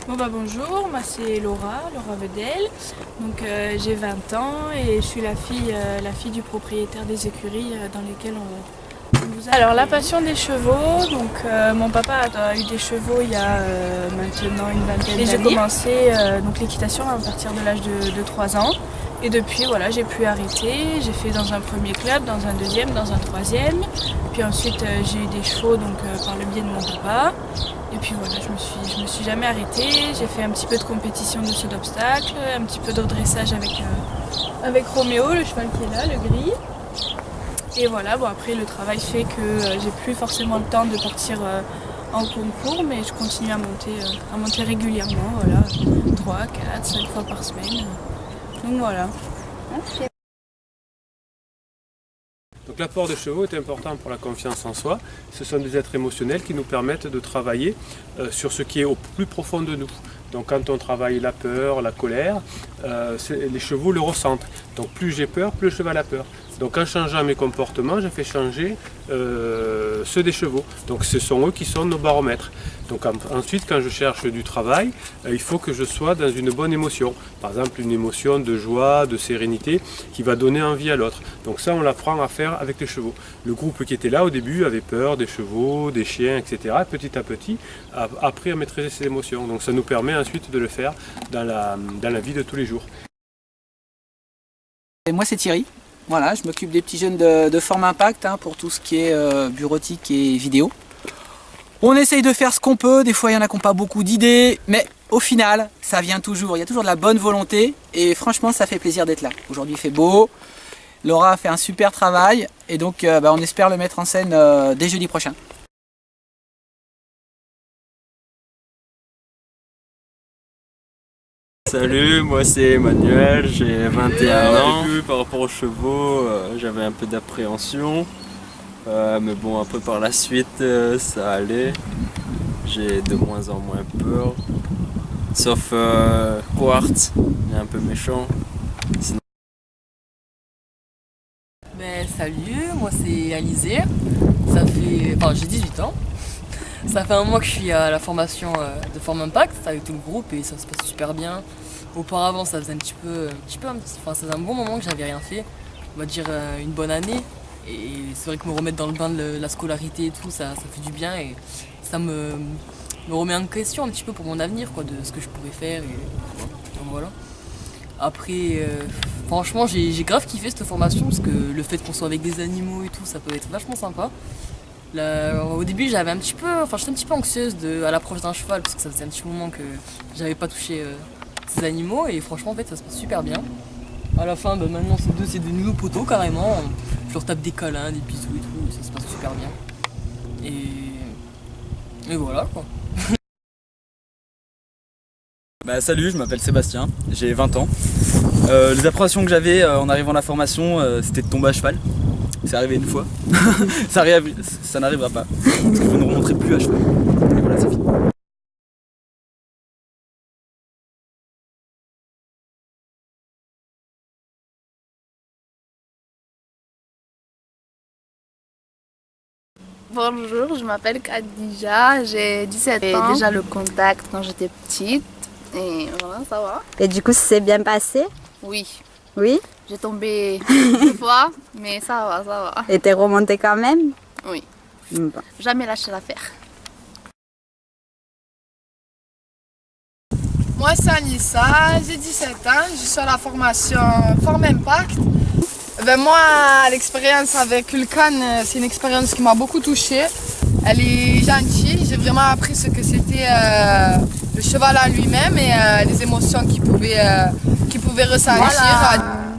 Bon bah bonjour, moi c'est Laura Vedel, donc j'ai 20 ans et je suis la fille du propriétaire des écuries dans lesquelles on vous a... Alors la passion des chevaux, donc mon papa a eu des chevaux il y a maintenant une vingtaine d'années. Et j'ai commencé donc l'équitation à partir de l'âge de 3 ans. Et depuis, voilà, j'ai pu arrêter. J'ai fait dans un premier club, dans un deuxième, dans un troisième. Puis ensuite, j'ai eu des chevaux donc, par le biais de mon papa. Et puis voilà, je me suis jamais arrêtée. J'ai fait un petit peu de compétition de saut d'obstacle, un petit peu de dressage avec Roméo, le cheval qui est là, le gris. Et voilà, bon après le travail fait que j'ai plus forcément le temps de partir en concours, mais je continue à monter régulièrement, voilà, 3, 4, 5 fois par semaine. Donc voilà. Okay. Donc l'apport des chevaux est important pour la confiance en soi. Ce sont des êtres émotionnels qui nous permettent de travailler sur ce qui est au plus profond de nous. Donc quand on travaille la peur, la colère, les chevaux le ressentent. Donc plus j'ai peur, plus le cheval a peur. Donc en changeant mes comportements, je fais changer ceux des chevaux. Donc ce sont eux qui sont nos baromètres. Donc ensuite, quand je cherche du travail, il faut que je sois dans une bonne émotion. Par exemple, une émotion de joie, de sérénité, qui va donner envie à l'autre. Donc ça, on l'apprend à faire avec les chevaux. Le groupe qui était là au début avait peur des chevaux, des chiens, etc. Petit à petit, a appris à maîtriser ses émotions. Donc ça nous permet ensuite de le faire dans la vie de tous les jours. Et moi, c'est Thierry. Voilà, je m'occupe des petits jeunes de Forme Impact pour tout ce qui est bureautique et vidéo. On essaye de faire ce qu'on peut, des fois il y en a qui n'ont pas beaucoup d'idées, mais au final, ça vient toujours, il y a toujours de la bonne volonté et franchement ça fait plaisir d'être là. Aujourd'hui il fait beau, Laura a fait un super travail et donc on espère le mettre en scène dès jeudi prochain. Salut, moi c'est Emmanuel, j'ai 21 ans. Au début, par rapport aux chevaux, j'avais un peu d'appréhension. Mais bon, après par la suite, ça allait. J'ai de moins en moins peur. Sauf Quartz, il est un peu méchant. Sinon... Salut, moi c'est Alizé. J'ai 18 ans. Ça fait un mois que je suis à la formation de Forme Impact avec tout le groupe et ça se passe super bien. Auparavant, ça faisait ça faisait un bon moment que j'avais rien fait. On va dire une bonne année. Et c'est vrai que me remettre dans le bain de la scolarité et tout, ça fait du bien et ça me remet en question un petit peu pour mon avenir, quoi, de ce que je pourrais faire. Donc voilà. Après, franchement, j'ai grave kiffé cette formation parce que le fait qu'on soit avec des animaux et tout, ça peut être vachement sympa. Là, au début, j'étais un petit peu anxieuse à l'approche d'un cheval parce que ça faisait un petit moment que j'avais pas touché ces animaux et franchement, en fait, ça se passe super bien. À la fin, maintenant, c'est des nouveaux poteaux carrément. Je leur tape des câlins, des bisous et tout, et ça se passe super bien. Et voilà quoi. Salut, je m'appelle Sébastien, j'ai 20 ans. Les appréhensions que j'avais en arrivant à la formation, c'était de tomber à cheval. C'est arrivé une fois. ça n'arrivera pas. Parce que je ne remonterai plus à cheval. Et voilà, c'est fini. Bonjour, je m'appelle Khadija, j'ai 17 ans. Déjà le contact quand j'étais petite et voilà, ça va. Et du coup, ça s'est bien passé? Oui. Oui? J'ai tombé une fois, mais ça va, ça va. Et t'es remontée quand même? Oui. Bon. Jamais lâché l'affaire. Moi c'est Anissa, j'ai 17 ans, je suis à la formation Forme Impact. Moi, l'expérience avec Ulcan, c'est une expérience qui m'a beaucoup touchée. Elle est gentille, j'ai vraiment appris ce que c'était le cheval à lui-même et les émotions qu'il pouvait ressentir. Voilà.